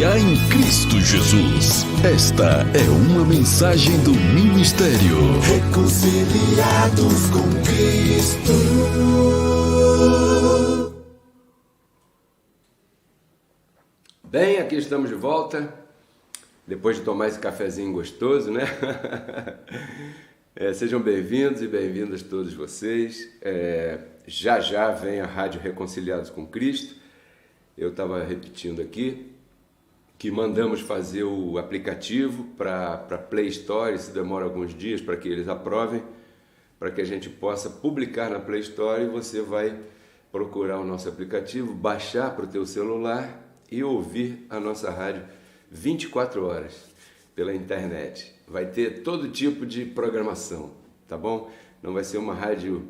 há em Cristo Jesus. Esta é uma mensagem do ministério Reconciliados com Cristo. Bem, aqui estamos de volta, depois de tomar esse cafezinho gostoso, né? Sejam bem-vindos e bem-vindas todos vocês. Já vem a Rádio Reconciliados com Cristo. Eu estava repetindo aqui que mandamos fazer o aplicativo para Play Store, isso demora alguns dias para que eles aprovem, para que a gente possa publicar na Play Store, e você vai procurar o nosso aplicativo, baixar para o teu celular e ouvir a nossa rádio 24 horas pela internet. Vai ter todo tipo de programação, tá bom? Não vai ser uma rádio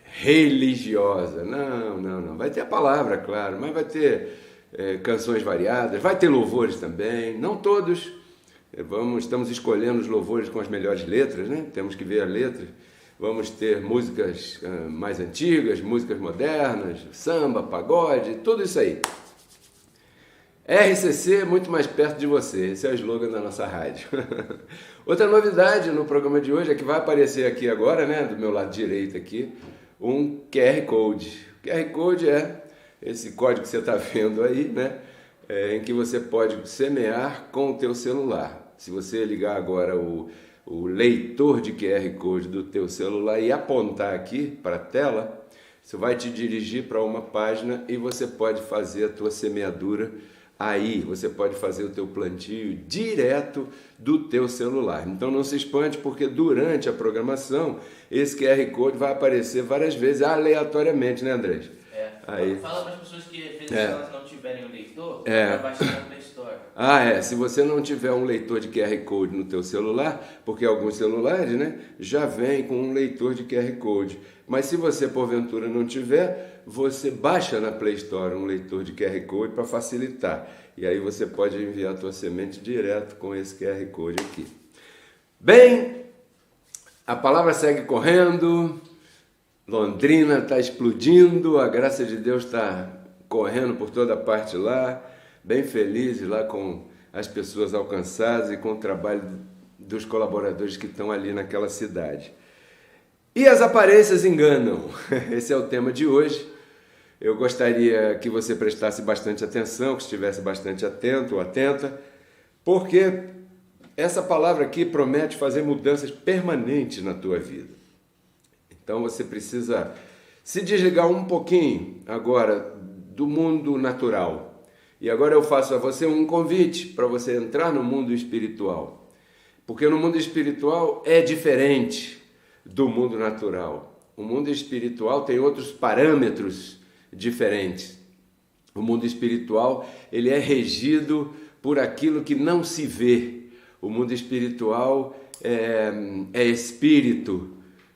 religiosa, não. Vai ter a palavra, claro, mas vai ter canções variadas, vai ter louvores também, não todos. Estamos escolhendo os louvores com as melhores letras, né? Temos que ver a letra. Vamos ter músicas mais antigas, músicas modernas, samba, pagode, tudo isso aí. RCC muito mais perto de você, esse é o slogan da nossa rádio. Outra novidade no programa de hoje é que vai aparecer aqui agora, né, do meu lado direito aqui, um QR Code. O QR Code é esse código que você está vendo aí, né, em que você pode semear com o teu celular. Se você ligar agora o leitor de QR Code do teu celular e apontar aqui para a tela, isso vai te dirigir para uma página e você pode fazer a tua semeadura aí. Você pode fazer o teu plantio direto do teu celular. Então não se espante, porque durante a programação esse QR Code vai aparecer várias vezes aleatoriamente, né, Andrés? Aí. Fala para as pessoas que às vezes se elas não tiverem um leitor, vai baixar na Play Store. Se você não tiver um leitor de QR Code no teu celular, porque alguns celulares, né, já vem com um leitor de QR Code. Mas se você porventura não tiver, você baixa na Play Store um leitor de QR Code para facilitar. E aí você pode enviar a tua semente direto com esse QR Code aqui. Bem, a palavra segue correndo. Londrina está explodindo, a graça de Deus está correndo por toda parte lá, bem felizes lá com as pessoas alcançadas e com o trabalho dos colaboradores que estão ali naquela cidade. E as aparências enganam, esse é o tema de hoje. Eu gostaria que você prestasse bastante atenção, que estivesse bastante atento ou atenta, porque essa palavra aqui promete fazer mudanças permanentes na tua vida. Então você precisa se desligar um pouquinho agora do mundo natural. E agora eu faço a você um convite para você entrar no mundo espiritual. Porque no mundo espiritual é diferente do mundo natural. O mundo espiritual tem outros parâmetros diferentes. O mundo espiritual, ele é regido por aquilo que não se vê. O mundo espiritual é espírito.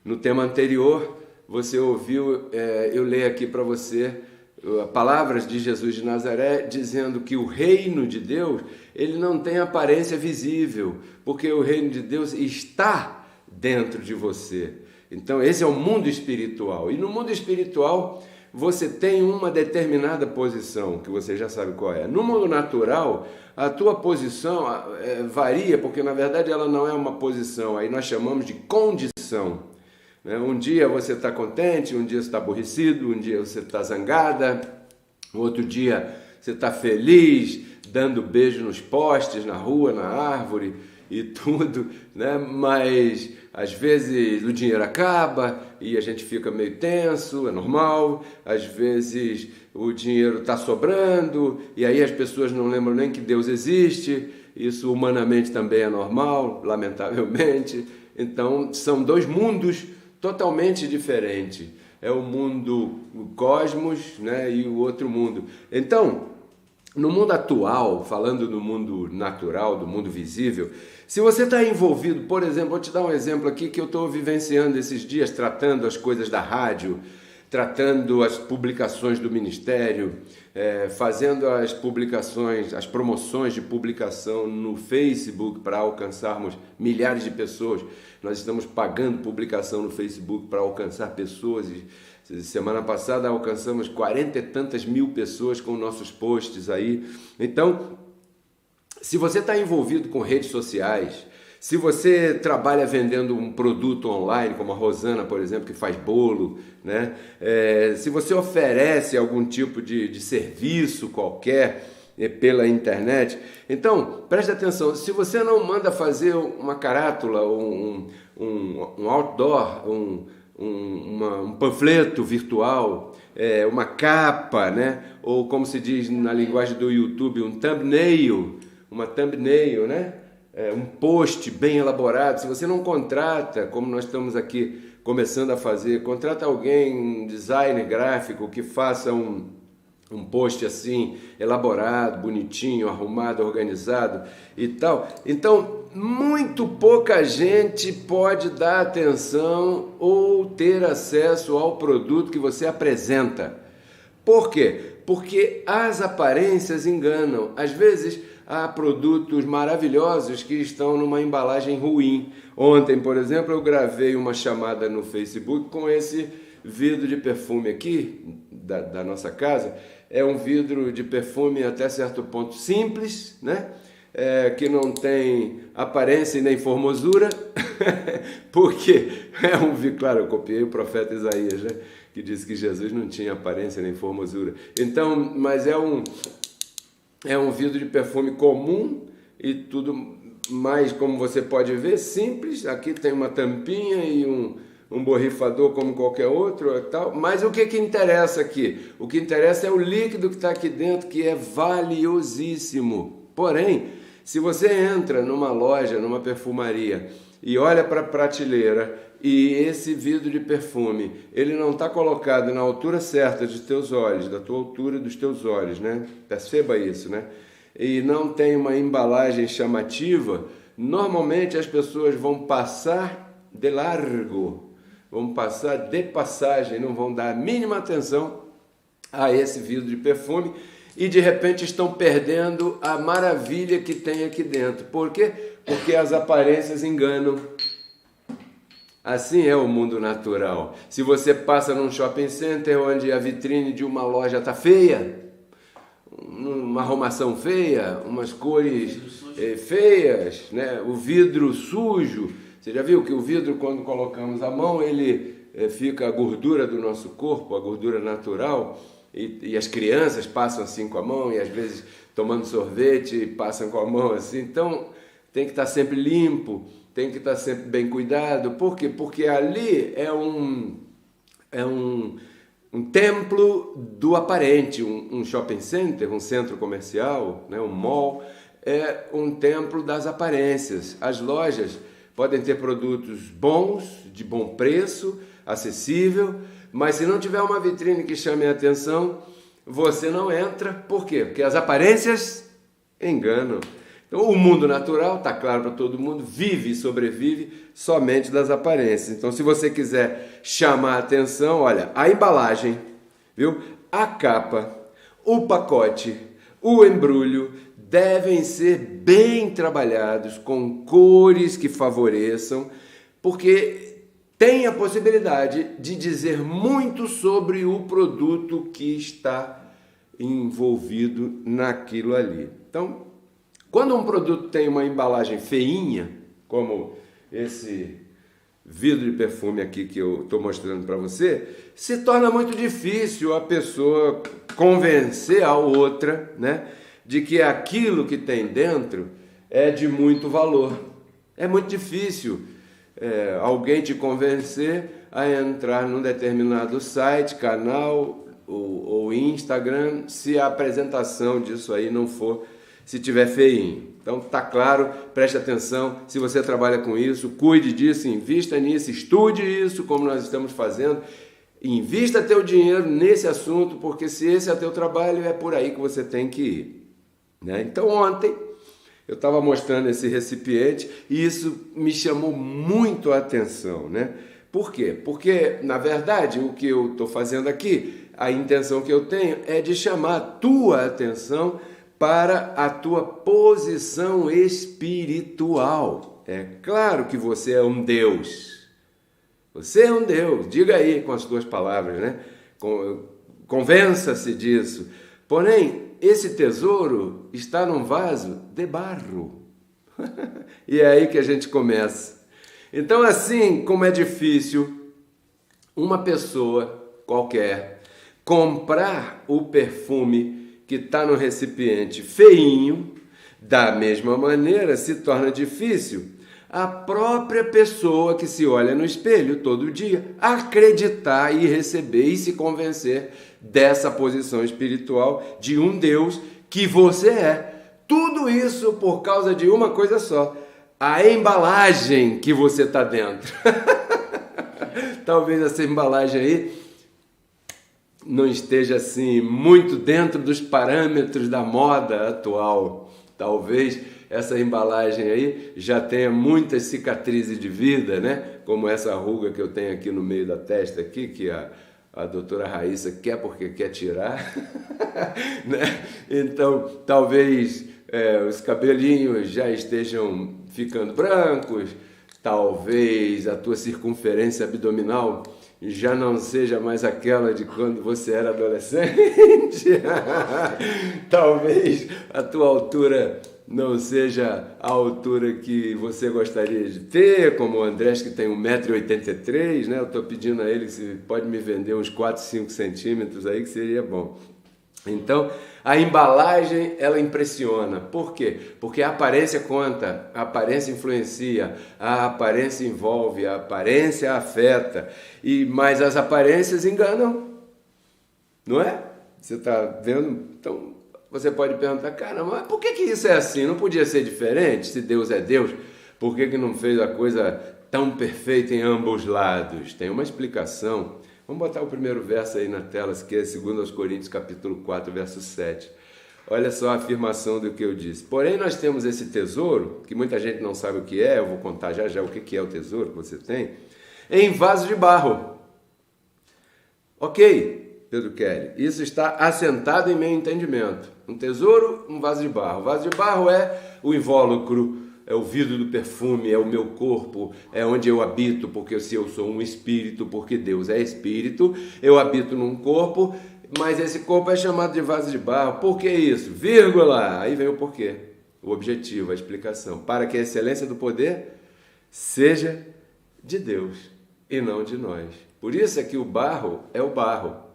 No tema anterior, você ouviu eu ler aqui para você palavras de Jesus de Nazaré dizendo que o reino de Deus, ele não tem aparência visível, porque o reino de Deus está dentro de você. Então esse é o mundo espiritual. E no mundo espiritual você tem uma determinada posição, que você já sabe qual é. No mundo natural, a tua posição varia, porque na verdade ela não é uma posição, aí nós chamamos de condição. Um dia você está contente, um dia você está aborrecido, um dia você está zangada, outro dia você está feliz, dando beijo nos postes, na rua, na árvore e tudo, né? Mas às vezes o dinheiro acaba e a gente fica meio tenso, é normal. Às vezes o dinheiro está sobrando e aí as pessoas não lembram nem que Deus existe. Isso humanamente também é normal, lamentavelmente. Então são dois mundos totalmente diferente. É o mundo, o cosmos, né, e o outro mundo. Então, no mundo atual, falando do mundo natural, do mundo visível, se você está envolvido, por exemplo, vou te dar um exemplo aqui que eu estou vivenciando esses dias, tratando as coisas da rádio, tratando as publicações do ministério, fazendo as publicações, as promoções de publicação no Facebook para alcançarmos milhares de pessoas. Nós estamos pagando publicação no Facebook para alcançar pessoas. Semana passada alcançamos 40 e tantas mil pessoas com nossos posts aí. Então, se você está envolvido com redes sociais, se você trabalha vendendo um produto online, como a Rosana, por exemplo, que faz bolo, né? Se você oferece algum tipo de serviço qualquer pela internet, então preste atenção, se você não manda fazer uma carátula, um outdoor, um panfleto virtual, uma capa, né? Ou como se diz na linguagem do YouTube, uma thumbnail, né? Um post bem elaborado. Se você não contrata, como nós estamos aqui começando a fazer, contrata alguém, um designer gráfico que faça um post assim, elaborado, bonitinho, arrumado, organizado e tal. Então, muito pouca gente pode dar atenção ou ter acesso ao produto que você apresenta. Por quê? Porque as aparências enganam. Às vezes, há produtos maravilhosos que estão numa embalagem ruim. Ontem, por exemplo, eu gravei uma chamada no Facebook com esse vidro de perfume aqui, da nossa casa. É um vidro de perfume até certo ponto simples, né? Que não tem aparência e nem formosura, porque claro, eu copiei o profeta Isaías, né? Que disse que Jesus não tinha aparência nem formosura. Então, mas é um vidro de perfume comum e tudo mais, como você pode ver, simples. Aqui tem uma tampinha e um borrifador como qualquer outro e tal. Mas o que interessa aqui? O que interessa é o líquido que está aqui dentro, que é valiosíssimo. Porém, se você entra numa loja, numa perfumaria e olha para a prateleira e esse vidro de perfume, ele não está colocado na altura certa dos teus olhos, da tua altura dos teus olhos, né? Perceba isso, né? E não tem uma embalagem chamativa, normalmente as pessoas vão passar de largo, vão passar de passagem, não vão dar a mínima atenção a esse vidro de perfume e de repente estão perdendo a maravilha que tem aqui dentro. Por quê? Porque as aparências enganam. Assim é o mundo natural. Se você passa num shopping center onde a vitrine de uma loja está feia, uma arrumação feia, umas cores feias, né? O vidro sujo. Você já viu que o vidro, quando colocamos a mão, ele fica a gordura do nosso corpo, a gordura natural, e as crianças passam assim com a mão, e às vezes tomando sorvete passam com a mão assim. Então tem que estar sempre limpo, tem que estar sempre bem cuidado. Por quê? Porque ali é um templo do aparente. Um shopping center, um centro comercial, né, um mall, é um templo das aparências. As lojas podem ter produtos bons, de bom preço, acessível, mas se não tiver uma vitrine que chame a atenção, você não entra. Por quê? Porque as aparências enganam. Então, o mundo natural, está claro para todo mundo, vive e sobrevive somente das aparências. Então, se você quiser chamar a atenção, olha, a embalagem, viu? A capa, o pacote, o embrulho devem ser bem trabalhados, com cores que favoreçam, porque tem a possibilidade de dizer muito sobre o produto que está envolvido naquilo ali. Então, quando um produto tem uma embalagem feinha, como esse vidro de perfume aqui que eu estou mostrando para você, se torna muito difícil a pessoa convencer a outra, né, de que aquilo que tem dentro é de muito valor. É muito difícil alguém te convencer a entrar num determinado site, canal ou Instagram, se a apresentação disso aí não for, se tiver feinho. Então tá claro, preste atenção, se você trabalha com isso, cuide disso, invista nisso, estude isso como nós estamos fazendo, invista teu dinheiro nesse assunto, porque se esse é o teu trabalho, é por aí que você tem que ir, né? Então ontem eu estava mostrando esse recipiente e isso me chamou muito a atenção, né? Por quê? Porque, na verdade, o que eu estou fazendo aqui, a intenção que eu tenho é de chamar a tua atenção para a tua posição espiritual. É claro que você é um Deus. Você é um Deus. Diga aí com as tuas palavras, né? Convença-se disso. Porém, esse tesouro está num vaso de barro. E é aí que a gente começa. Então, assim como é difícil uma pessoa qualquer comprar o perfume que está no recipiente feinho, da mesma maneira se torna difícil a própria pessoa que se olha no espelho todo dia acreditar e receber e se convencer dessa posição espiritual de um Deus que você é. Tudo isso por causa de uma coisa só: a embalagem que você está dentro. Talvez essa embalagem aí não esteja assim muito dentro dos parâmetros da moda atual. Talvez essa embalagem aí já tenha muitas cicatrizes de vida, né? Como essa ruga que eu tenho aqui no meio da testa aqui, que a doutora Raíssa quer porque quer tirar. Né? Então, talvez os cabelinhos já estejam ficando brancos, talvez a tua circunferência abdominal já não seja mais aquela de quando você era adolescente. Talvez a tua altura não seja a altura que você gostaria de ter, como o Andrés, que tem 1,83 m, né? Eu estou pedindo a ele se pode me vender uns 4, 5 centímetros aí, que seria bom. Então, a embalagem, ela impressiona. Por quê? Porque a aparência conta, a aparência influencia, a aparência envolve, a aparência afeta, mas as aparências enganam, não é? Você está vendo? Então, você pode perguntar, caramba, mas por que isso é assim? Não podia ser diferente? Se Deus é Deus, por que não fez a coisa tão perfeita em ambos lados? Tem uma explicação. Vamos botar o primeiro verso aí na tela, que é 2 Coríntios capítulo 4, verso 7. Olha só a afirmação do que eu disse. Porém, nós temos esse tesouro, que muita gente não sabe o que é, eu vou contar já o que é o tesouro que você tem, em vaso de barro. Ok, Pedro Kelly, isso está assentado em meu entendimento. Um tesouro, um vaso de barro. O vaso de barro é o invólucro, é o vidro do perfume, é o meu corpo, é onde eu habito, porque se eu sou um espírito, porque Deus é espírito, eu habito num corpo, mas esse corpo é chamado de vaso de barro. Por que isso? Vírgula! Aí vem o porquê, o objetivo, a explicação. Para que a excelência do poder seja de Deus e não de nós. Por isso é que o barro é o barro.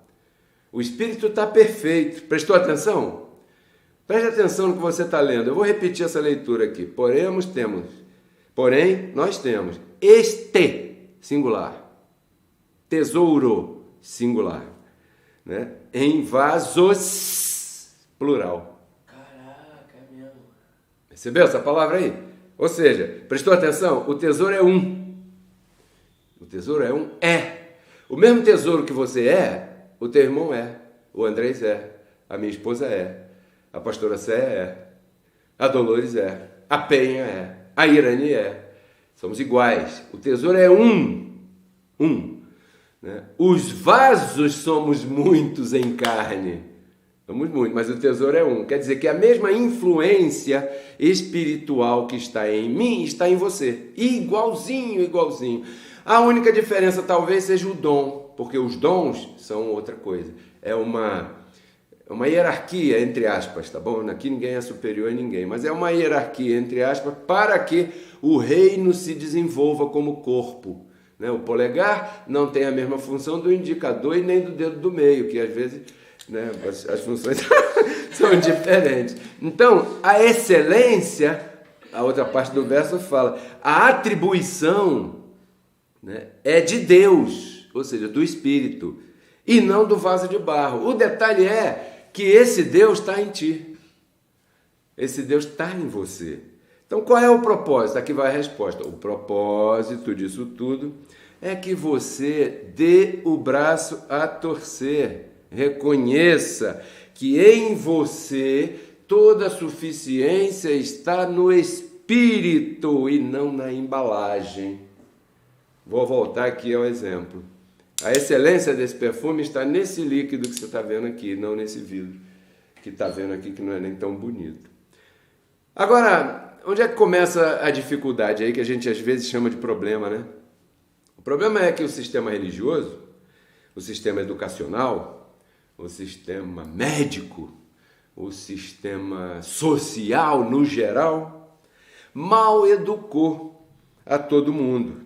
O espírito está perfeito. Prestou atenção? Preste atenção no que você está lendo. Eu vou repetir essa leitura aqui. Porém, nós temos este, singular, tesouro, singular, né? Em vasos, plural. Caraca, é mesmo. Percebeu essa palavra aí? Ou seja, prestou atenção? O tesouro é um. O tesouro é um é. O mesmo tesouro que você é, o teu irmão é, o Andrés é, a minha esposa é, a pastora Sé é, a Dolores é, a Penha é, a Irani é. Somos iguais. O tesouro é um. Né? Os vasos somos muitos em carne. Somos muitos, mas o tesouro é um. Quer dizer que a mesma influência espiritual que está em mim está em você. Igualzinho. A única diferença talvez seja o dom, porque os dons são outra coisa. É uma hierarquia, entre aspas, tá bom? Aqui ninguém é superior a ninguém, mas é uma hierarquia, entre aspas, para que o reino se desenvolva como corpo. Né? O polegar não tem a mesma função do indicador e nem do dedo do meio, que às vezes, né, as funções são diferentes. Então, a excelência, a outra parte do verso fala, a atribuição, né, é de Deus, ou seja, do Espírito, e não do vaso de barro. O detalhe é que esse Deus está em ti. Esse Deus está em você. Então, qual é o propósito? Aqui vai a resposta. O propósito disso tudo é que você dê o braço a torcer. Reconheça que em você toda a suficiência está no Espírito e não na embalagem. Vou voltar aqui ao exemplo. A excelência desse perfume está nesse líquido que você está vendo aqui, não nesse vidro que está vendo aqui, que não é nem tão bonito. Agora, onde é que começa a dificuldade aí, que a gente às vezes chama de problema, né? O problema é que o sistema religioso, o sistema educacional, o sistema médico, o sistema social no geral, mal educou a todo mundo,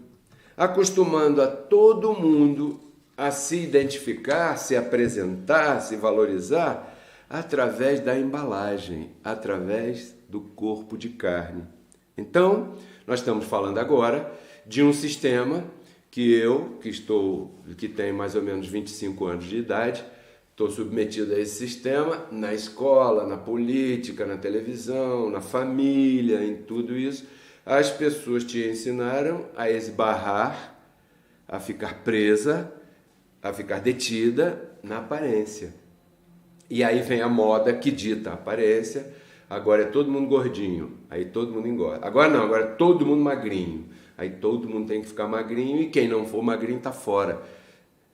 acostumando a todo mundo a se identificar, se apresentar, se valorizar através da embalagem, através do corpo de carne. Então, nós estamos falando agora de um sistema que que tenho mais ou menos 25 anos de idade, estou submetido a esse sistema na escola, na política, na televisão, na família, em tudo isso. As pessoas te ensinaram a esbarrar, a ficar presa, a ficar detida na aparência. E aí vem a moda que dita a aparência. Agora é todo mundo gordinho, aí todo mundo engorda. Agora não, agora é todo mundo magrinho. Aí todo mundo tem que ficar magrinho e quem não for magrinho está fora.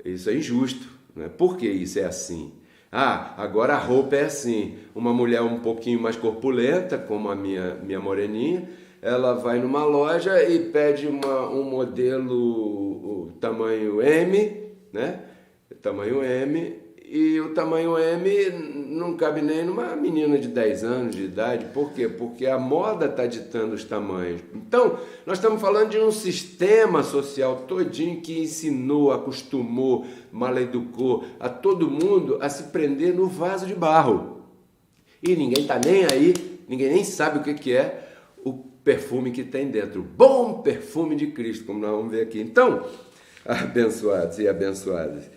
Isso é injusto, né? Por que isso é assim? Agora a roupa é assim. Uma mulher um pouquinho mais corpulenta, como a minha moreninha, ela vai numa loja e pede um modelo tamanho M, né? Tamanho M, e o tamanho M não cabe nem numa menina de 10 anos de idade. Por quê? Porque a moda está ditando os tamanhos. Então, nós estamos falando de um sistema social todinho que ensinou, acostumou, maleducou a todo mundo a se prender no vaso de barro. E ninguém está nem aí, ninguém nem sabe o que é o perfume que tem dentro. O bom perfume de Cristo, como nós vamos ver aqui. Então, abençoados e abençoadas,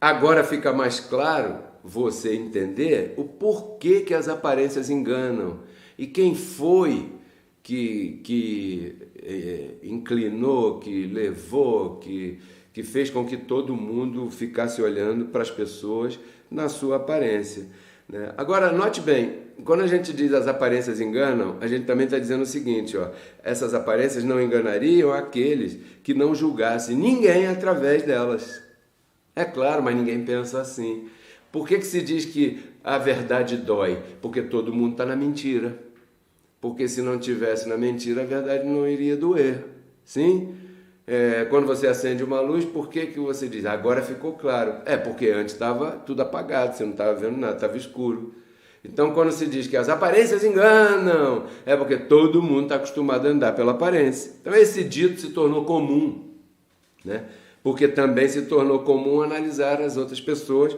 agora fica mais claro você entender o porquê que as aparências enganam e quem foi que inclinou, que levou, que fez com que todo mundo ficasse olhando para as pessoas na sua aparência, né? Agora, note bem, quando a gente diz as aparências enganam, a gente também está dizendo o seguinte, essas aparências não enganariam aqueles que não julgassem ninguém através delas. É claro, mas ninguém pensa assim. Por que se diz que a verdade dói? Porque todo mundo está na mentira. Porque se não tivesse na mentira, a verdade não iria doer. Sim? Quando você acende uma luz, por que você diz? Agora ficou claro. Porque antes estava tudo apagado, você não estava vendo nada, estava escuro. Então, quando se diz que as aparências enganam, é porque todo mundo está acostumado a andar pela aparência. Então, esse dito se tornou comum, né? Porque também se tornou comum analisar as outras pessoas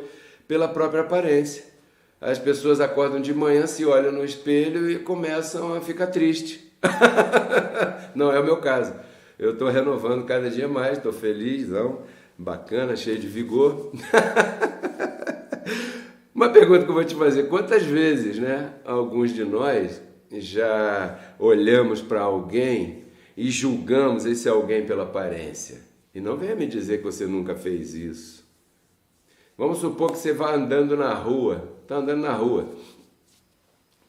pela própria aparência. As pessoas acordam de manhã, se olham no espelho e começam a ficar tristes. Não é o meu caso. Eu estou renovando cada dia mais, estou felizão, bacana, cheio de vigor. Uma pergunta que eu vou te fazer: quantas vezes, né, alguns de nós já olhamos para alguém e julgamos esse alguém pela aparência? E não venha me dizer que você nunca fez isso. Vamos supor que você vá andando na rua, está andando na rua,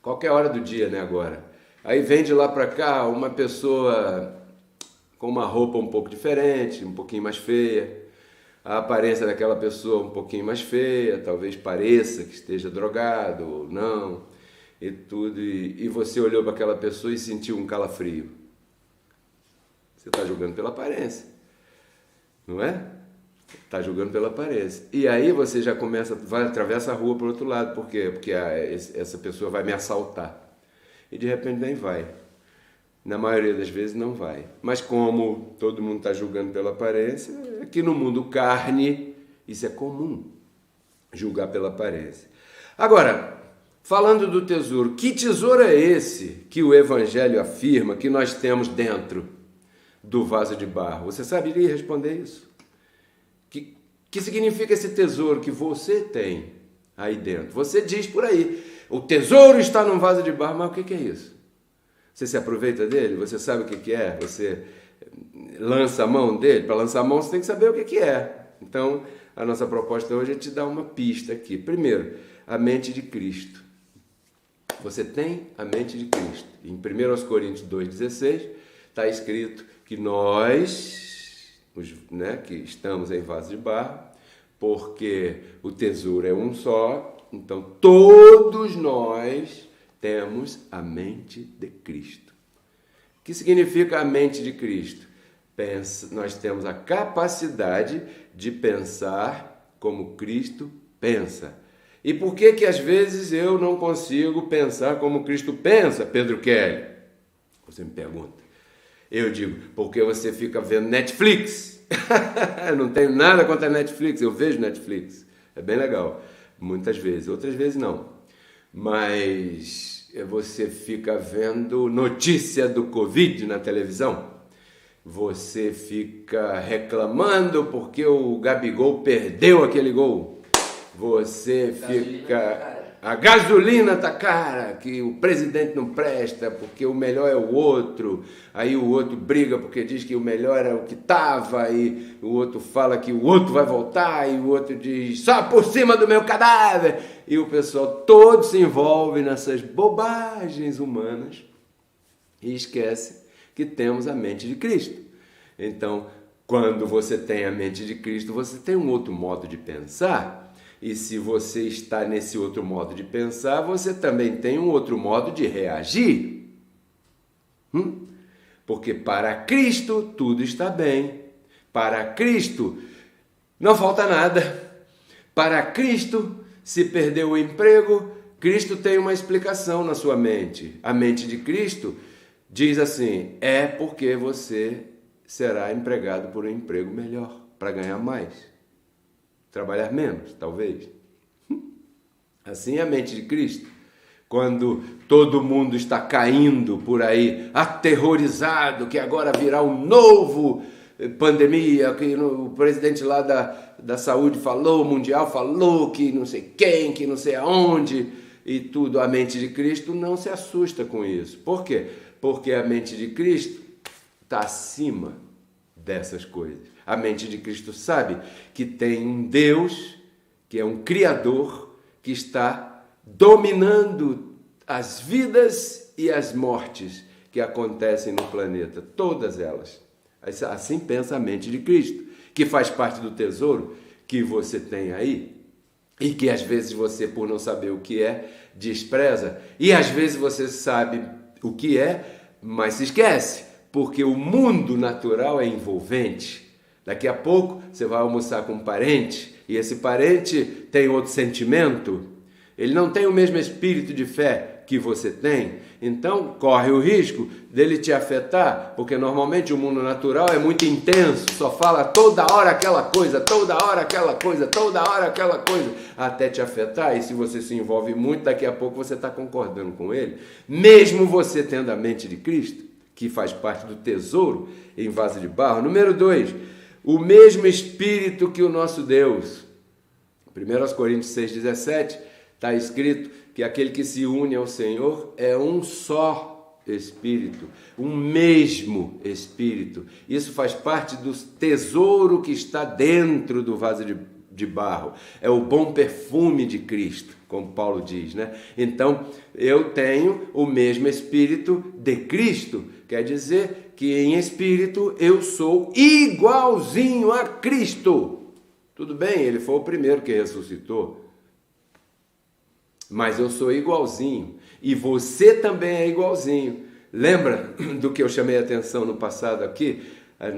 qualquer hora do dia, né, agora. Aí vem de lá para cá uma pessoa com uma roupa um pouco diferente, um pouquinho mais feia. A aparência daquela pessoa um pouquinho mais feia, talvez pareça que esteja drogado ou não, e tudo. E você olhou para aquela pessoa e sentiu um calafrio. Você está julgando pela aparência. Não é? Está julgando pela aparência. E aí você já atravessa a rua para o outro lado. Por quê? Porque essa pessoa vai me assaltar. E de repente nem vai. Na maioria das vezes não vai. Mas como todo mundo está julgando pela aparência, aqui no mundo carne, isso é comum. Julgar pela aparência. Agora, falando do tesouro, que tesouro é esse que o Evangelho afirma que nós temos dentro do vaso de barro? Você saberia responder isso? Que significa esse tesouro que você tem aí dentro? Você diz por aí, o tesouro está num vaso de barro, mas o que é isso? Você se aproveita dele? Você sabe o que é? Você lança a mão dele? Para lançar a mão você tem que saber o que é. Então, a nossa proposta hoje é te dar uma pista aqui. Primeiro, a mente de Cristo. Você tem a mente de Cristo. Em 1 Coríntios 2,16 está escrito que nós, que estamos em vaso de barro, porque o tesouro é um só, então todos nós temos a mente de Cristo. O que significa a mente de Cristo? Nós temos a capacidade de pensar como Cristo pensa. E por que que às vezes eu não consigo pensar como Cristo pensa, Pedro Kelly? Você me pergunta. Eu digo, porque você fica vendo Netflix. Eu não tenho nada contra Netflix, eu vejo Netflix. É bem legal, muitas vezes, outras vezes não. Mas você fica vendo notícia do Covid na televisão. Você fica reclamando porque o Gabigol perdeu aquele gol. Você fica... A gasolina tá cara, que o presidente não presta, porque o melhor é o outro. Aí o outro briga porque diz que o melhor é o que tava, e o outro fala que o outro vai voltar, e o outro diz, só por cima do meu cadáver. E o pessoal todo se envolve nessas bobagens humanas e esquece que temos a mente de Cristo. Então, quando você tem a mente de Cristo, você tem um outro modo de pensar. E se você está nesse outro modo de pensar, você também tem um outro modo de reagir. Porque para Cristo tudo está bem. Para Cristo não falta nada. Para Cristo, se perdeu o emprego, Cristo tem uma explicação na sua mente. A mente de Cristo diz assim, é porque você será empregado por um emprego melhor, para ganhar mais. Trabalhar menos, talvez. Assim é a mente de Cristo. Quando todo mundo está caindo por aí, aterrorizado, que agora virá um novo pandemia, que o presidente lá da saúde falou, mundial falou, que não sei quem, que não sei aonde, e tudo, a mente de Cristo não se assusta com isso. Por quê? Porque a mente de Cristo está acima dessas coisas. A mente de Cristo sabe que tem um Deus, que é um Criador, que está dominando as vidas e as mortes que acontecem no planeta, todas elas. Assim pensa a mente de Cristo, que faz parte do tesouro que você tem aí, e que às vezes você, por não saber o que é, despreza, e às vezes você sabe o que é, mas se esquece, porque o mundo natural é envolvente. Daqui a pouco você vai almoçar com um parente e esse parente tem outro sentimento, ele não tem o mesmo espírito de fé que você tem, então corre o risco dele te afetar, porque normalmente o mundo natural é muito intenso, só fala toda hora aquela coisa, toda hora aquela coisa, toda hora aquela coisa, até te afetar, e se você se envolve muito, daqui a pouco você está concordando com ele, mesmo você tendo a mente de Cristo, que faz parte do tesouro em vaso de barro. Número 2, o mesmo Espírito que o nosso Deus. 1 Coríntios 6,17 está escrito que aquele que se une ao Senhor é um só Espírito, um mesmo Espírito. Isso faz parte do tesouro que está dentro do vaso de barro. É o bom perfume de Cristo, como Paulo diz, né? Então, eu tenho o mesmo Espírito de Cristo. Quer dizer que em espírito eu sou igualzinho a Cristo. Tudo bem, ele foi o primeiro que ressuscitou. Mas eu sou igualzinho. E você também é igualzinho. Lembra do que eu chamei a atenção no passado aqui,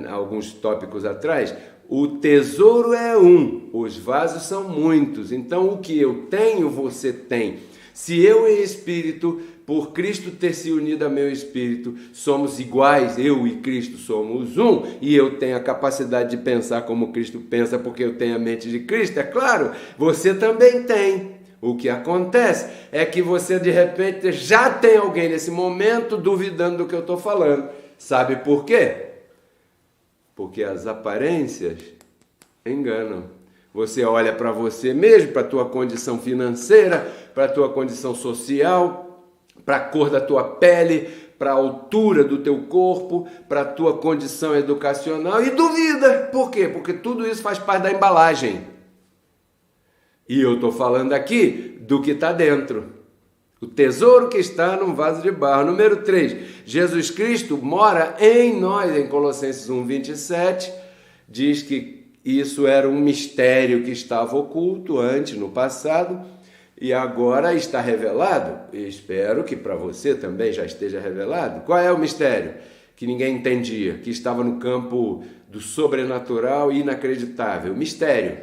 alguns tópicos atrás? O tesouro é um, os vasos são muitos. Então o que eu tenho, você tem. Se eu em espírito, por Cristo ter se unido a meu espírito, somos iguais, eu e Cristo somos um, e eu tenho a capacidade de pensar como Cristo pensa, porque eu tenho a mente de Cristo, é claro, você também tem. O que acontece é que você de repente já tem alguém nesse momento duvidando do que eu estou falando. Sabe por quê? Porque as aparências enganam. Você olha para você mesmo, para a tua condição financeira, para a tua condição social, para a cor da tua pele, para a altura do teu corpo, para a tua condição educacional e duvida. Por quê? Porque tudo isso faz parte da embalagem. E eu estou falando aqui do que está dentro. O tesouro que está num vaso de barro. Número 3, Jesus Cristo mora em nós. Em Colossenses 1:27, diz que isso era um mistério que estava oculto antes, no passado, e agora está revelado. E espero que para você também já esteja revelado. Qual é o mistério? Que ninguém entendia, que estava no campo do sobrenatural e inacreditável. Mistério.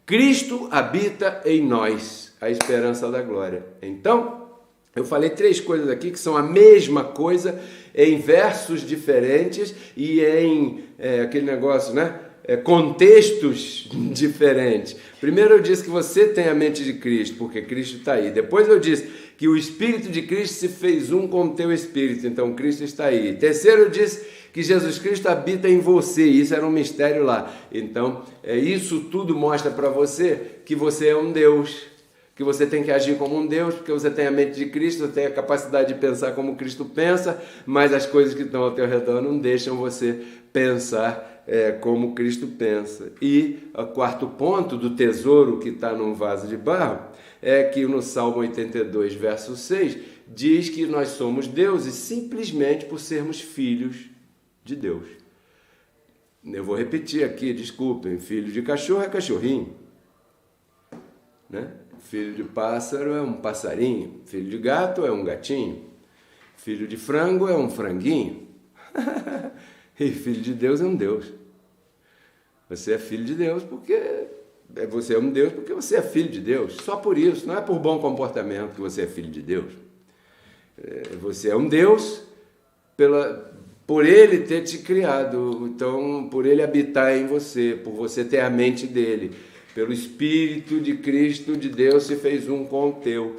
Cristo habita em nós. a esperança da glória. Então, eu falei 3 coisas aqui que são a mesma coisa em versos diferentes e em aquele negócio, né? Contextos diferentes. Primeiro eu disse que você tem a mente de Cristo, porque Cristo está aí. Depois eu disse que o Espírito de Cristo se fez um com o teu Espírito, então Cristo está aí. Terceiro eu disse que Jesus Cristo habita em você, isso era um mistério lá. Então, isso tudo mostra para você que você é um Deus, que você tem que agir como um Deus, porque você tem a mente de Cristo, você tem a capacidade de pensar como Cristo pensa, mas as coisas que estão ao teu redor não deixam você pensar como Cristo pensa. E o 4º ponto do tesouro que está num vaso de barro é que no Salmo 82, verso 6, diz que nós somos deuses simplesmente por sermos filhos de Deus. Eu vou repetir aqui, desculpem, filho de cachorro é cachorrinho, né? Filho de pássaro é um passarinho, filho de gato é um gatinho, filho de frango é um franguinho, e filho de Deus é um Deus. Você é filho de Deus porque você é um Deus porque você é filho de Deus, só por isso, não é por bom comportamento que você é filho de Deus. Você é um Deus por Ele ter te criado, então por Ele habitar em você, por você ter a mente dEle, pelo Espírito de Cristo, de Deus, se fez um com o teu.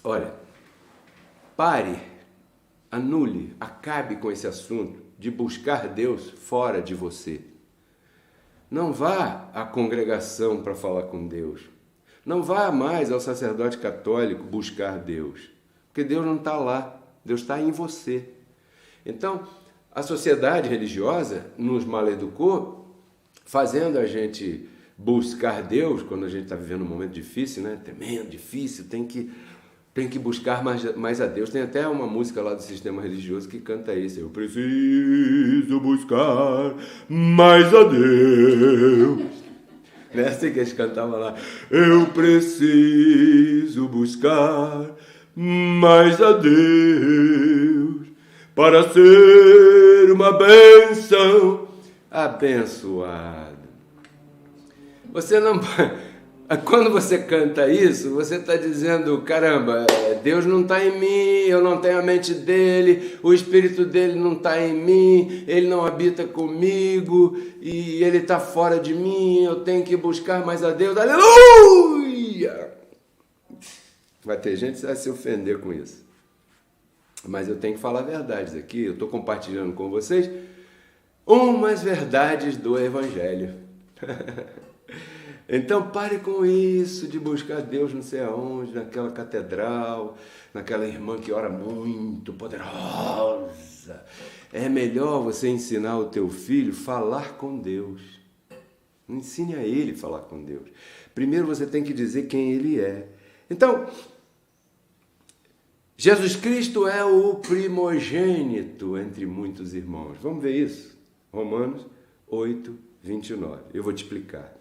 Olha, pare, anule, acabe com esse assunto de buscar Deus fora de você. Não vá à congregação para falar com Deus. Não vá mais ao sacerdote católico buscar Deus, porque Deus não está lá, Deus está em você. Então, a sociedade religiosa nos maleducou, fazendo a gente buscar Deus, quando a gente está vivendo um momento difícil, né? Tremendo, difícil, tem que buscar mais a Deus. Tem até uma música lá do sistema religioso que canta isso. Eu preciso buscar mais a Deus. Não é assim que eles cantavam lá. Eu preciso buscar mais a Deus para ser uma bênção abençoada. Você não... Quando você canta isso, você está dizendo, caramba, Deus não está em mim, eu não tenho a mente dele, o Espírito dele não está em mim, ele não habita comigo e ele está fora de mim, eu tenho que buscar mais a Deus. Aleluia! Vai ter gente que vai se ofender com isso. Mas eu tenho que falar verdades aqui, eu estou compartilhando com vocês umas verdades do Evangelho. Então pare com isso de buscar Deus não sei aonde, naquela catedral, naquela irmã que ora muito poderosa. É melhor você ensinar o teu filho a falar com Deus. Ensine a ele a falar com Deus. Primeiro você tem que dizer quem ele é. Então, Jesus Cristo é o primogênito entre muitos irmãos. Vamos ver isso? Romanos 8, 29. Eu vou te explicar.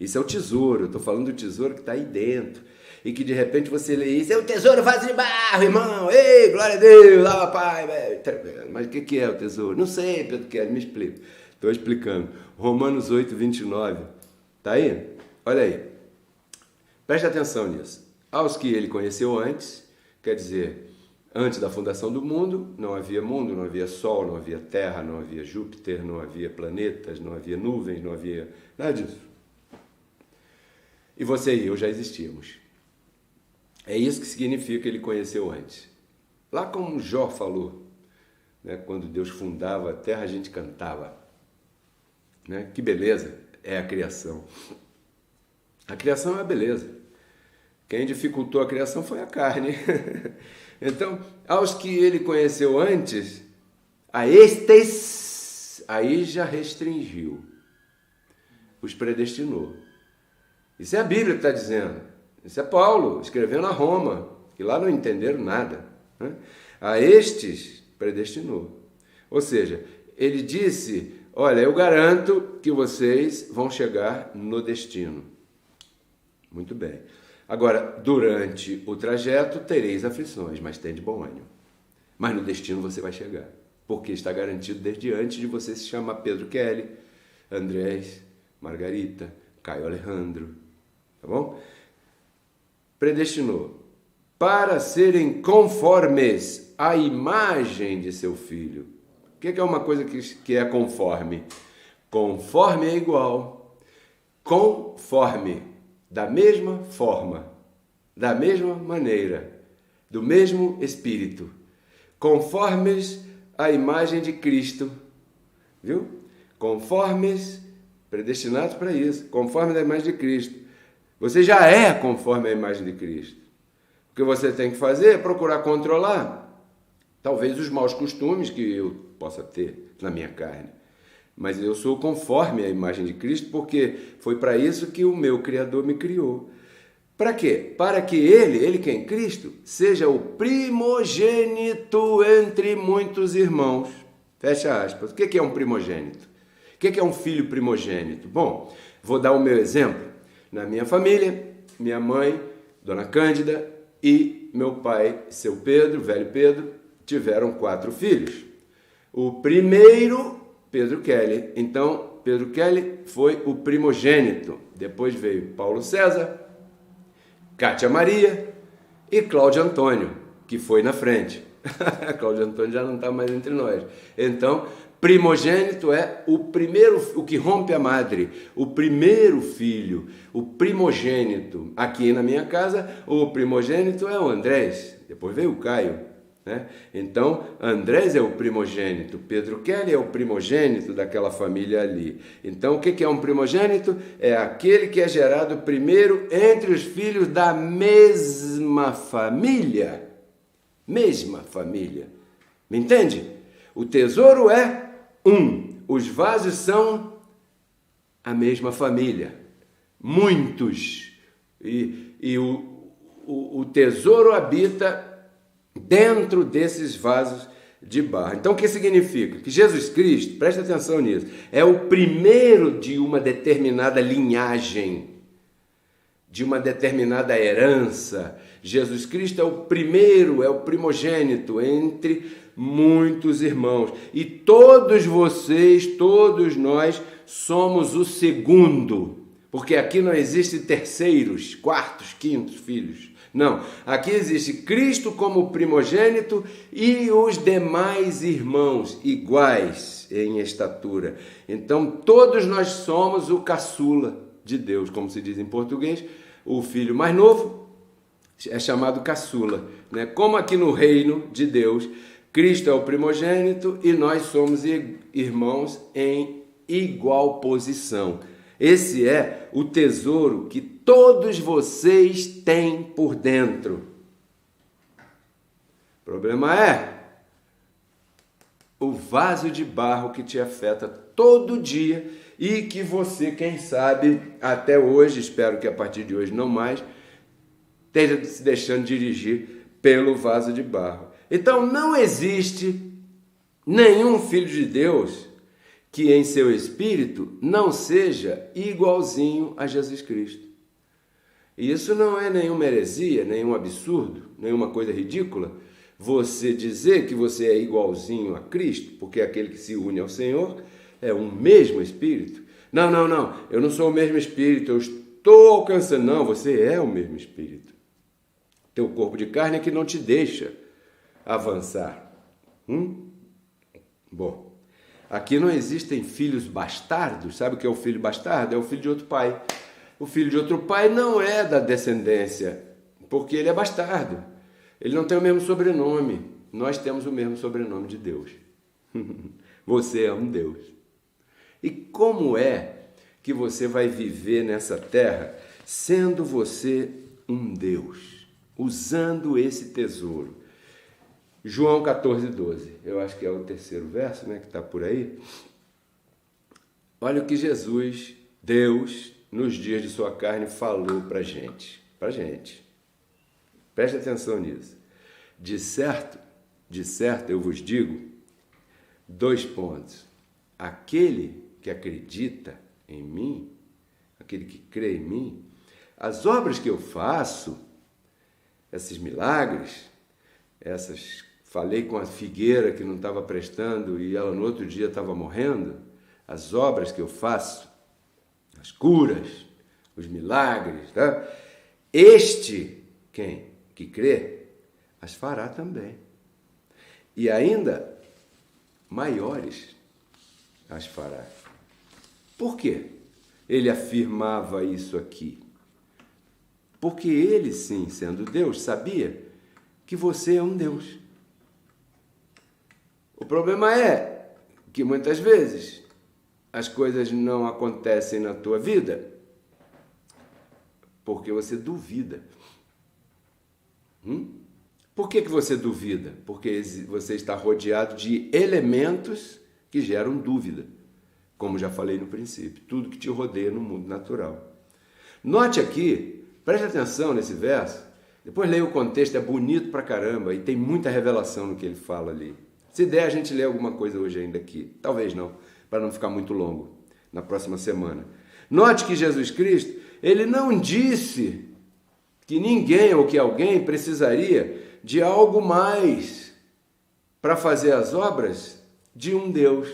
Isso é o tesouro, eu estou falando do tesouro que está aí dentro. E que de repente você lê isso, é o tesouro vaso de barro, irmão. Ei, glória a Deus, lá pai. Mas o que é o tesouro? Não sei, Pedro Kelly, me explica. Estou explicando. Romanos 8, 29. Está aí? Olha aí. Preste atenção nisso. Aos que ele conheceu antes, quer dizer, antes da fundação do mundo, não havia sol, não havia terra, não havia Júpiter, não havia planetas, não havia nuvens, não havia nada disso. E você e eu já existíamos. É isso que significa que ele conheceu antes. Lá como Jó falou, né, quando Deus fundava a terra, a gente cantava. Né? Que beleza é a criação. A criação é uma beleza. Quem dificultou a criação foi a carne. Então, aos que ele conheceu antes, a estes, aí já restringiu. Os predestinou. Isso é a Bíblia que está dizendo. Isso é Paulo, escrevendo a Roma, que lá não entenderam nada. Né? A estes predestinou. Ou seja, ele disse, olha, eu garanto que vocês vão chegar no destino. Muito bem. Agora, durante o trajeto tereis aflições, mas tem de bom ânimo. Mas no destino você vai chegar, porque está garantido desde antes de você se chamar Pedro Kelly, Andrés, Margarita, Caio Alejandro. Tá bom? predestinou para serem conformes à imagem de seu Filho. O que é uma coisa que é conforme? Conforme é igual. Conforme, da mesma forma, da mesma maneira, do mesmo Espírito. Conformes à imagem de Cristo. Viu? Conformes, predestinados para isso. Conforme à imagem de Cristo. Você já é conforme à imagem de Cristo. O que você tem que fazer é procurar controlar, talvez, os maus costumes que eu possa ter na minha carne. Mas eu sou conforme à imagem de Cristo, porque foi para isso que o meu Criador me criou. Para quê? Para que ele que é em Cristo, seja o primogênito entre muitos irmãos. Fecha aspas. O que é um primogênito? O que é um filho primogênito? Bom, vou dar o meu exemplo. Na minha família, minha mãe, Dona Cândida, e meu pai, seu Pedro, velho Pedro, tiveram 4 filhos. O primeiro, Pedro Kelly. Então, Pedro Kelly foi o primogênito. Depois veio Paulo César, Cátia Maria e Cláudio Antônio, que foi na frente. Cláudio Antônio já não está mais entre nós. Então, primogênito é o primeiro, o que rompe a madre, o primeiro filho, o primogênito. Aqui na minha casa, o primogênito é o Andrés, depois veio o Caio, né? Então, Andrés é o primogênito, Pedro Kelly é o primogênito daquela família ali. Então, o que é um primogênito? É aquele que é gerado primeiro entre os filhos da mesma família. Mesma família. Me entende? O tesouro é os vasos são a mesma família, muitos, e o tesouro habita dentro desses vasos de barro. Então o que significa? Que Jesus Cristo, preste atenção nisso, é o primeiro de uma determinada linhagem, de uma determinada herança. Jesus Cristo é o primeiro, é o primogênito entre muitos irmãos. E todos vocês, todos nós, somos o segundo. Porque aqui não existe terceiros, quartos, quintos filhos. Não, aqui existe Cristo como primogênito e os demais irmãos iguais em estatura. Então todos nós somos o caçula de Deus, como se diz em português. O filho mais novo é chamado caçula, né? Como aqui no reino de Deus, Cristo é o primogênito e nós somos irmãos em igual posição. Esse é o tesouro que todos vocês têm por dentro. O problema é o vaso de barro que te afeta todo dia e que você, quem sabe, até hoje, espero que a partir de hoje não mais, esteja se deixando dirigir pelo vaso de barro. Então não existe nenhum filho de Deus que em seu espírito não seja igualzinho a Jesus Cristo. E isso não é nenhuma heresia, nenhum absurdo, nenhuma coisa ridícula, você dizer que você é igualzinho a Cristo, porque aquele que se une ao Senhor é um mesmo espírito. Não, eu não sou o mesmo espírito, eu estou alcançando. Não, você é o mesmo espírito. Teu corpo de carne é que não te deixa avançar. Bom, aqui não existem filhos bastardos. Sabe o que é o filho bastardo? É o filho de outro pai. O filho de outro pai não é da descendência, porque ele é bastardo. Ele não tem o mesmo sobrenome. Nós temos o mesmo sobrenome de Deus. Você é um Deus. E como é que você vai viver nessa terra sendo você um Deus, usando esse tesouro? João 14:12, eu acho que é o terceiro verso, né, que está por aí. Olha o que Jesus, Deus, nos dias de sua carne, falou para a gente. Preste atenção nisso. De certo, eu vos digo, 2 pontos. Aquele que acredita em mim, aquele que crê em mim, as obras que eu faço, esses milagres, falei com a figueira que não estava prestando e ela no outro dia estava morrendo, as obras que eu faço, as curas, os milagres, tá? Este quem? Que crê, as fará também. E ainda maiores as fará. Por quê? Ele afirmava isso aqui. Porque ele, sim, sendo Deus, sabia que você é um Deus. O problema é que muitas vezes as coisas não acontecem na tua vida porque você duvida. Por que você duvida? Porque você está rodeado de elementos que geram dúvida. Como já falei no princípio, tudo que te rodeia no mundo natural. Note aqui, preste atenção nesse verso, depois leia o contexto, é bonito pra caramba e tem muita revelação no que ele fala ali. Se der, a gente lê alguma coisa hoje ainda aqui. Talvez não, para não ficar muito longo, na próxima semana. Note que Jesus Cristo, ele não disse que ninguém ou que alguém precisaria de algo mais para fazer as obras de um Deus.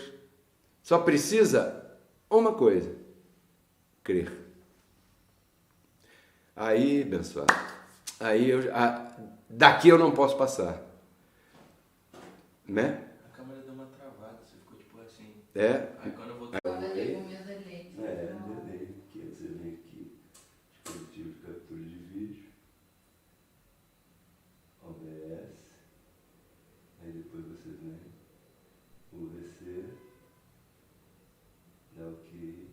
Só precisa uma coisa: crer. Aí, abençoado, daqui eu não posso passar. Né? A câmera deu uma travada, você ficou tipo assim. É? Aí quando eu vou... delay. Aqui, você vem aqui, dispositivo de captura de vídeo, OBS, aí depois você vem, UVC, dá OK,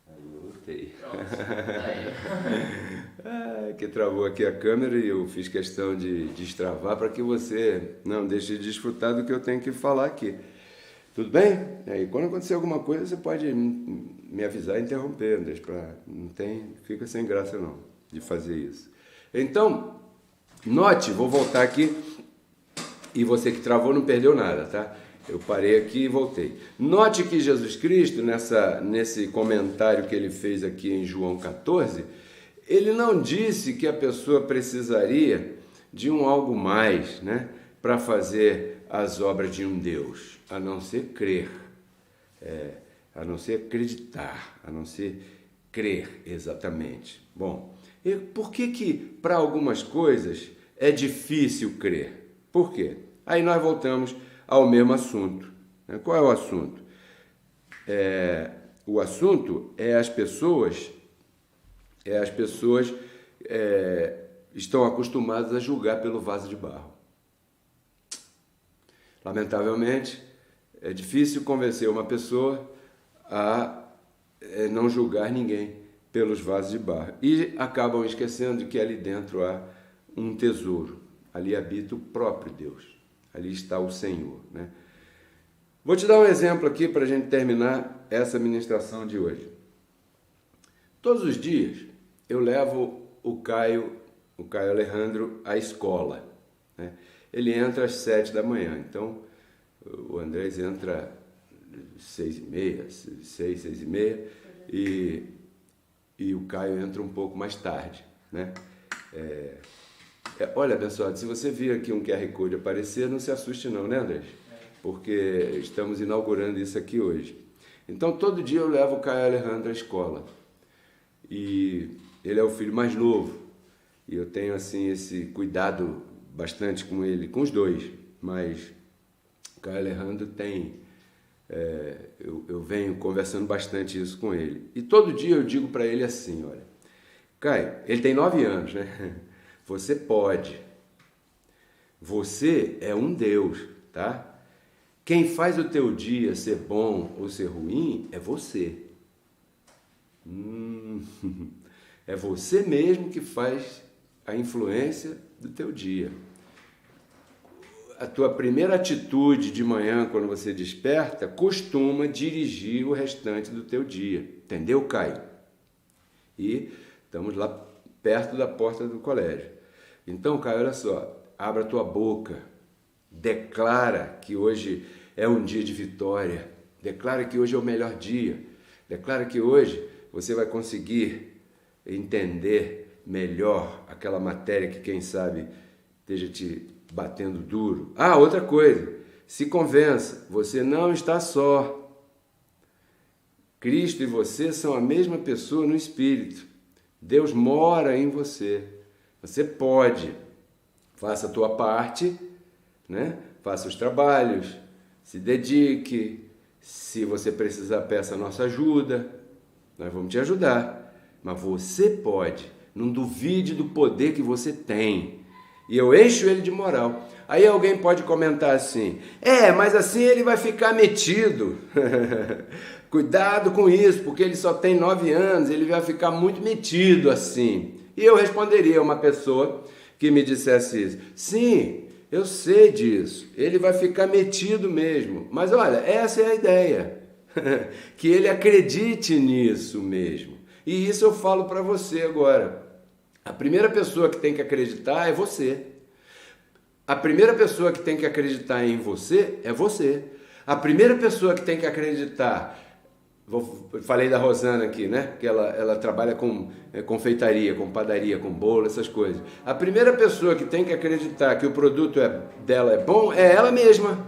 aí eu voltei. Que travou aqui a câmera e eu fiz questão de destravar para que você não deixe de desfrutar do que eu tenho que falar aqui. Tudo bem? Aí, quando acontecer alguma coisa, você pode me avisar e interromper, Andrés, fica sem graça não, de fazer isso. Então, note, vou voltar aqui, e você que travou não perdeu nada, tá? Eu parei aqui e voltei. Note que Jesus Cristo, nesse comentário que ele fez aqui em João 14, ele não disse que a pessoa precisaria de algo mais, né, para fazer as obras de um Deus, a não ser crer, a não ser acreditar, a não ser crer exatamente. Bom, e por que para algumas coisas é difícil crer? Por quê? Aí nós voltamos ao mesmo assunto. Qual é o assunto? O assunto é as pessoas estão acostumadas a julgar pelo vaso de barro. Lamentavelmente, é difícil convencer uma pessoa a não julgar ninguém pelos vasos de barro. E acabam esquecendo que ali dentro há um tesouro. Ali habita o próprio Deus. Ali está o Senhor, né? Vou te dar um exemplo aqui para a gente terminar essa ministração de hoje. Todos os dias eu levo o Caio Alejandro à escola, né? Ele entra às 7 da manhã, então o Andrés entra 6h30, 6h30, e o Caio entra um pouco mais tarde, né? Olha, abençoado, se você vir aqui um QR Code aparecer, não se assuste não, né, Andrés? Porque estamos inaugurando isso aqui hoje. Então, todo dia eu levo o Caio Alejandro à escola. E ele é o filho mais novo. E eu tenho, assim, esse cuidado bastante com ele, com os dois. Mas o Caio Alejandro tem... eu venho conversando bastante isso com ele. E todo dia eu digo para ele assim, olha... Caio, ele tem 9 anos, né? Você pode. Você é um Deus, tá? Quem faz o teu dia ser bom ou ser ruim é você. É você mesmo que faz a influência do teu dia. A tua primeira atitude de manhã, quando você desperta, costuma dirigir o restante do teu dia. Entendeu, Caio? E estamos lá perto da porta do colégio. Então, Caio, olha só, abra a tua boca, declara que hoje é um dia de vitória, declara que hoje é o melhor dia, declara que hoje você vai conseguir entender melhor aquela matéria que, quem sabe, esteja te batendo duro. Ah, outra coisa, se convença, você não está só. Cristo e você são a mesma pessoa no Espírito. Deus mora em você. Você pode. Faça a tua parte, né? Faça os trabalhos, se dedique. Se você precisar, peça a nossa ajuda. Nós vamos te ajudar. Mas você pode. Não duvide do poder que você tem. E eu encho ele de moral. Aí alguém pode comentar assim, mas assim ele vai ficar metido. Cuidado com isso, porque ele só tem 9 anos, ele vai ficar muito metido assim. E eu responderia a uma pessoa que me dissesse isso. Sim, eu sei disso, ele vai ficar metido mesmo. Mas olha, essa é a ideia. Que ele acredite nisso mesmo. E isso eu falo para você agora. A primeira pessoa que tem que acreditar é você. A primeira pessoa que tem que acreditar em você é você. A primeira pessoa que tem que acreditar... Falei da Rosana aqui, né? Que ela trabalha com confeitaria, com padaria, com bolo, essas coisas. A primeira pessoa que tem que acreditar que o produto dela é bom é ela mesma.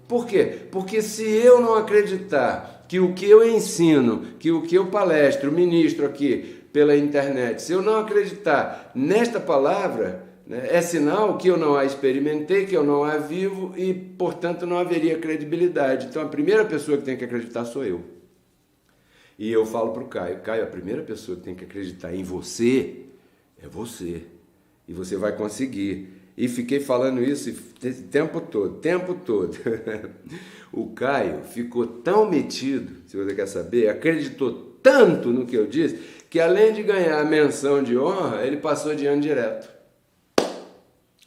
Por quê? Porque se eu não acreditar que o que eu ensino, que o que eu palestro, ministro aqui pela internet, se eu não acreditar nesta palavra, né, é sinal que eu não a experimentei, que eu não a vivo e, portanto, não haveria credibilidade. Então, a primeira pessoa que tem que acreditar sou eu. E eu falo para o Caio, a primeira pessoa que tem que acreditar em você é você. E você vai conseguir. E fiquei falando isso o tempo todo. O Caio ficou tão metido, se você quer saber, acreditou tanto no que eu disse, que além de ganhar a menção de honra, ele passou de ano direto.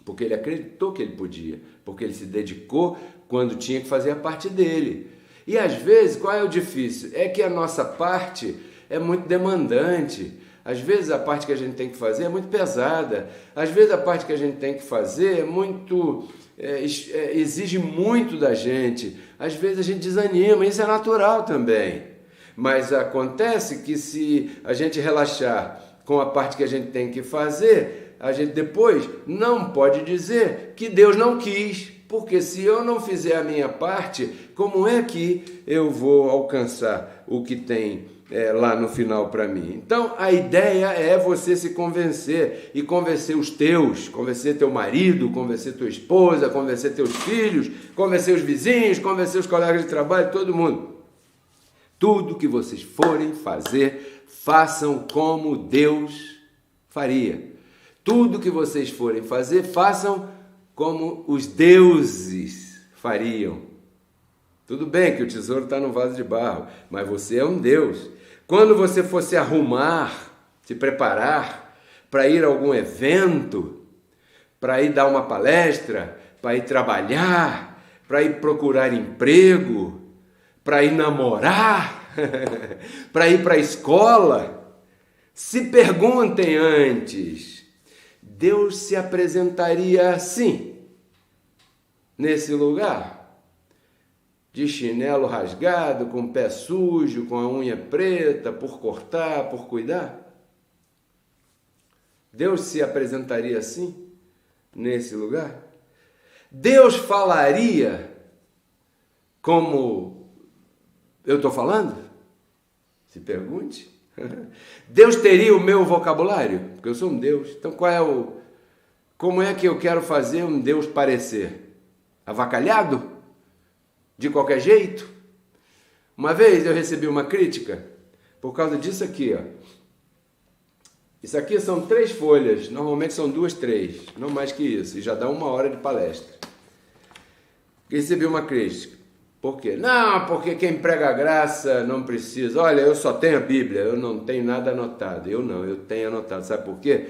Porque ele acreditou que ele podia, porque ele se dedicou quando tinha que fazer a parte dele. E às vezes, qual é o difícil? É que a nossa parte é muito demandante. Às vezes a parte que a gente tem que fazer é muito pesada. Às vezes a parte que a gente tem que fazer é muito... exige muito da gente. Às vezes a gente desanima, isso é natural também. Mas acontece que se a gente relaxar com a parte que a gente tem que fazer, a gente depois não pode dizer que Deus não quis. Porque se eu não fizer a minha parte, como é que eu vou alcançar o que tem lá no final para mim? Então, a ideia é você se convencer e convencer os teus, convencer teu marido, convencer tua esposa, convencer teus filhos, convencer os vizinhos, convencer os colegas de trabalho, todo mundo. Tudo que vocês forem fazer, façam como Deus faria. Tudo que vocês forem fazer, façam como os deuses fariam. Tudo bem que o tesouro está no vaso de barro, mas você é um Deus. Quando você for se arrumar, se preparar para ir a algum evento, para ir dar uma palestra, para ir trabalhar, para ir procurar emprego, para ir namorar, para ir para a escola, se perguntem antes, Deus se apresentaria assim, nesse lugar? De chinelo rasgado, com o pé sujo, com a unha preta, por cortar, por cuidar? Deus se apresentaria assim, nesse lugar? Deus falaria como eu estou falando? Se pergunte. Deus teria o meu vocabulário? Porque eu sou um Deus. Então como é que eu quero fazer um Deus parecer? Avacalhado? De qualquer jeito? Uma vez eu recebi uma crítica por causa disso aqui, ó. Isso aqui são 3 folhas, normalmente são 2, 3, não mais que isso, e já dá 1 hora de palestra. Recebi uma crítica. Por quê? Não, porque quem prega a graça não precisa. Olha, eu só tenho a Bíblia, eu não tenho nada anotado. Eu tenho anotado. Sabe por quê?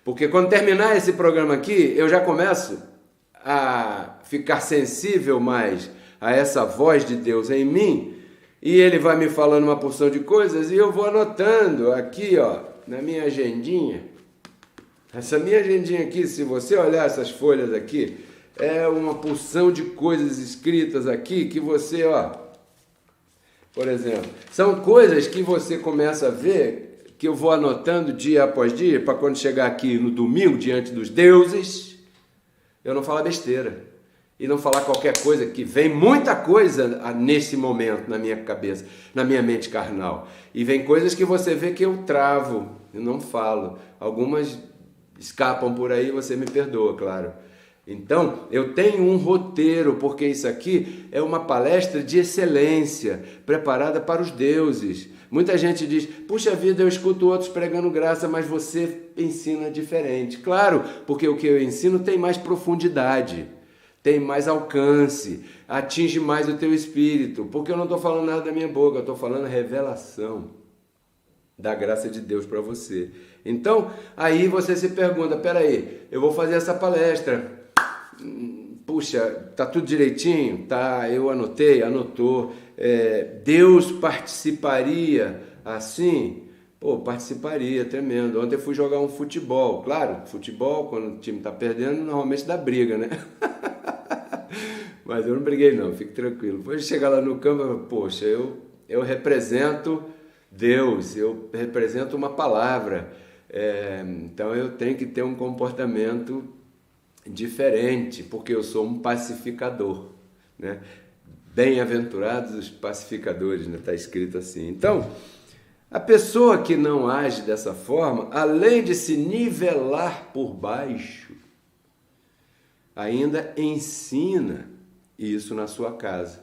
Porque quando terminar esse programa aqui, eu já começo a ficar sensível mais a essa voz de Deus em mim, e ele vai me falando uma porção de coisas, e eu vou anotando aqui, ó, na minha agendinha. Essa minha agendinha aqui, se você olhar essas folhas aqui, é uma porção de coisas escritas aqui que você, ó, por exemplo, são coisas que você começa a ver, que eu vou anotando dia após dia, para quando chegar aqui no domingo, diante dos deuses, eu não falar besteira. E não falar qualquer coisa, que vem muita coisa nesse momento na minha cabeça, na minha mente carnal. E vem coisas que você vê que eu travo, eu não falo. Algumas escapam por aí, você me perdoa, claro. Então, eu tenho um roteiro, porque isso aqui é uma palestra de excelência, preparada para os deuses. Muita gente diz, puxa vida, eu escuto outros pregando graça, mas você ensina diferente. Claro, porque o que eu ensino tem mais profundidade, tem mais alcance, atinge mais o teu espírito, porque eu não estou falando nada da minha boca, eu estou falando a revelação da graça de Deus para você. Então, aí você se pergunta, peraí, eu vou fazer essa palestra, puxa, tá tudo direitinho? Tá, eu anotou. Deus participaria assim? Pô, participaria, tremendo. Ontem eu fui jogar um futebol. Claro, futebol, quando o time tá perdendo, normalmente dá briga, né? Mas eu não briguei não, fique tranquilo. Depois de chegar lá no campo, poxa, eu represento Deus, eu represento uma palavra. Então eu tenho que ter um comportamento diferente, porque eu sou um pacificador, né? Bem-aventurados os pacificadores, né? Está escrito assim. Então, a pessoa que não age dessa forma, além de se nivelar por baixo, ainda ensina isso na sua casa.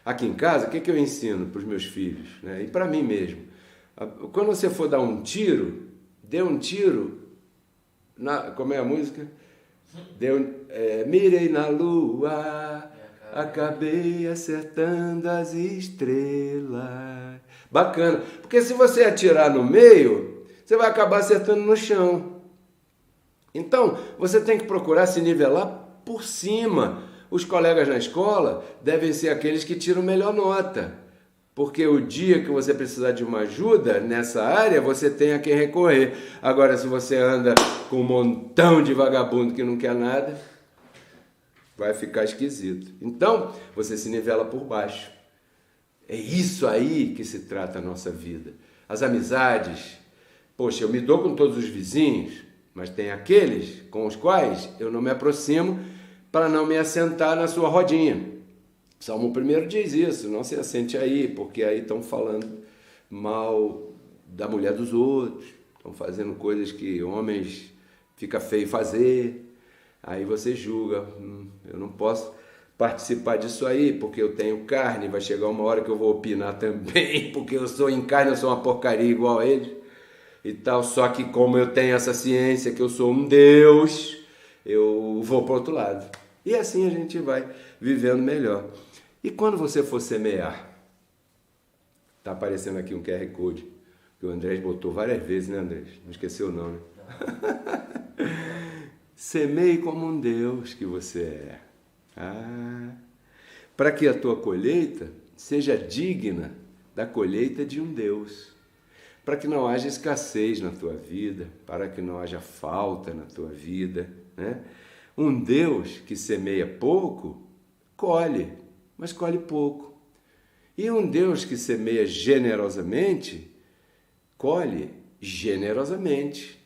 Aqui em casa, o que eu ensino para os meus filhos, né? E para mim mesmo? Quando você for dar um tiro, dê um tiro, como é a música? Mirei na lua, acabei acertando as estrelas. Bacana, porque se você atirar no meio, você vai acabar acertando no chão. Então, você tem que procurar se nivelar por cima. Os colegas na escola devem ser aqueles que tiram melhor nota. Porque o dia que você precisar de uma ajuda nessa área, você tem a quem recorrer. Agora, se você anda com um montão de vagabundo que não quer nada, vai ficar esquisito. Então, você se nivela por baixo. É isso aí que se trata a nossa vida. As amizades. Poxa, eu me dou com todos os vizinhos, mas tem aqueles com os quais eu não me aproximo para não me assentar na sua rodinha. Salmo 1 diz isso, não se assente aí, porque aí estão falando mal da mulher dos outros, estão fazendo coisas que homens fica feio fazer, aí você julga, eu não posso participar disso aí, porque eu tenho carne, vai chegar uma hora que eu vou opinar também, porque eu sou em carne, eu sou uma porcaria igual a eles, e tal, só que como eu tenho essa ciência que eu sou um Deus, eu vou para o outro lado. E assim a gente vai vivendo melhor. E quando você for semear, está aparecendo aqui um QR Code, que o Andrés botou várias vezes, né, Andrés? Não esqueceu não, né? Semeie como um Deus que você é. Para que a tua colheita seja digna da colheita de um Deus. Para que não haja escassez na tua vida, para que não haja falta na tua vida, né? Um Deus que semeia pouco, colhe, mas colhe pouco. E um Deus que semeia generosamente, colhe generosamente.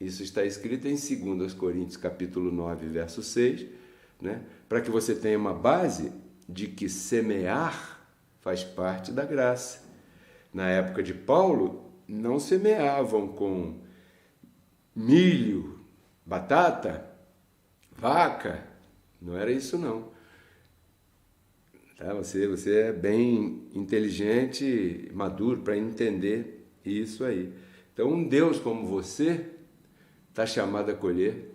Isso está escrito em 2 Coríntios capítulo 9, verso 6, né? Para que você tenha uma base de que semear faz parte da graça. Na época de Paulo, não semeavam com milho, batata, vaca, não era isso não. Tá? Você é bem inteligente, maduro para entender isso aí. Então, um Deus como você está chamado a colher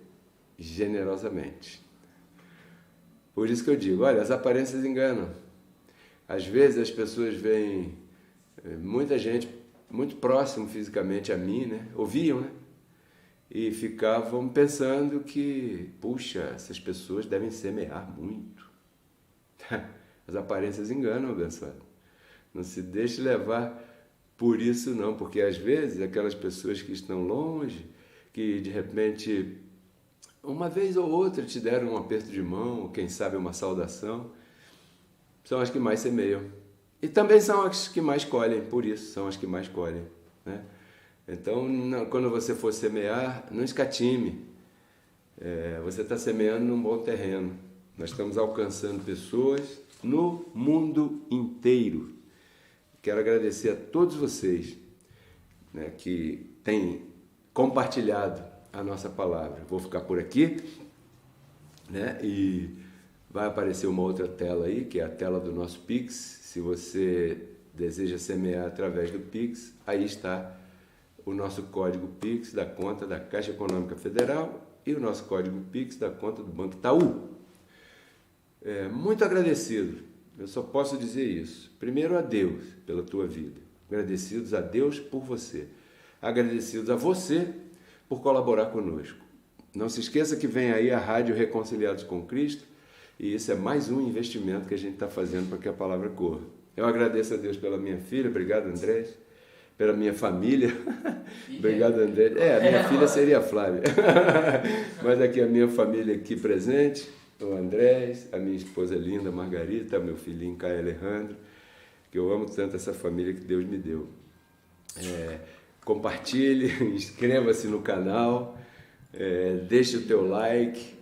generosamente. Por isso que eu digo, olha, as aparências enganam. Às vezes as pessoas veem muita gente muito próximo fisicamente a mim, né? Ouviam, né? E ficavam pensando que, puxa, essas pessoas devem semear muito. As aparências enganam, abençoado. Não se deixe levar por isso não, porque às vezes aquelas pessoas que estão longe, que de repente uma vez ou outra te deram um aperto de mão, ou quem sabe uma saudação, são as que mais semeiam. E também são as que mais colhem, por isso são as que mais colhem, né? Então, quando você for semear, não escatime. Você está semeando num bom terreno. Nós estamos alcançando pessoas no mundo inteiro. Quero agradecer a todos vocês, né, que têm compartilhado a nossa palavra. Vou ficar por aqui, né? E vai aparecer uma outra tela aí, que é a tela do nosso Pix. Se você deseja semear através do Pix, aí está o nosso código Pix da conta da Caixa Econômica Federal e o nosso código Pix da conta do Banco Itaú. Muito agradecido, eu só posso dizer isso. Primeiro a Deus pela tua vida, agradecidos a Deus por você, agradecidos a você por colaborar conosco. Não se esqueça que vem aí a Rádio Reconciliados com Cristo, e isso é mais um investimento que a gente está fazendo para que a palavra corra. Eu agradeço a Deus pela minha filha, obrigado Andrés, pela minha família, obrigado Andrés, a minha filha seria a Flávia, mas aqui a minha família aqui presente, o Andrés, a minha esposa linda Margarita, meu filhinho Caio Alejandro, que eu amo tanto essa família que Deus me deu. Compartilhe, inscreva-se no canal, deixe o teu like,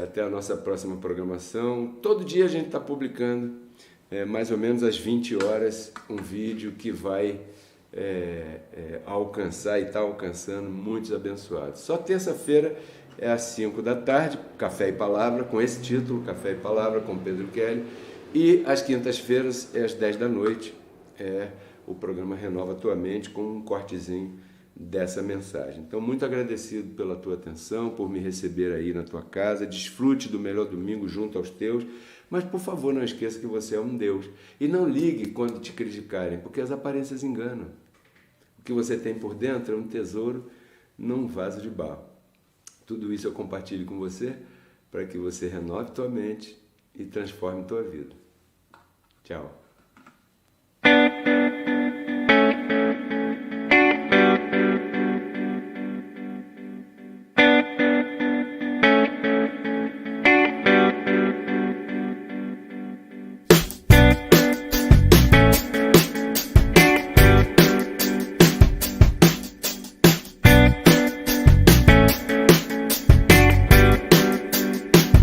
até a nossa próxima programação. Todo dia a gente está publicando, mais ou menos às 20 horas, um vídeo que vai alcançar e está alcançando muitos abençoados. Só terça-feira é às 5 da tarde, Café e Palavra, com esse título, Café e Palavra, com Pedro Kelly, e às quintas-feiras é às 10 da noite, o programa Renova a Tua Mente, com um cortezinho dessa mensagem. Então, muito agradecido pela tua atenção, por me receber aí na tua casa. Desfrute do melhor domingo junto aos teus, mas por favor não esqueça que você é um Deus. E não ligue quando te criticarem, porque as aparências enganam. O que você tem por dentro é um tesouro num vaso de barro. Tudo isso eu compartilho com você para que você renove tua mente e transforme tua vida. Tchau.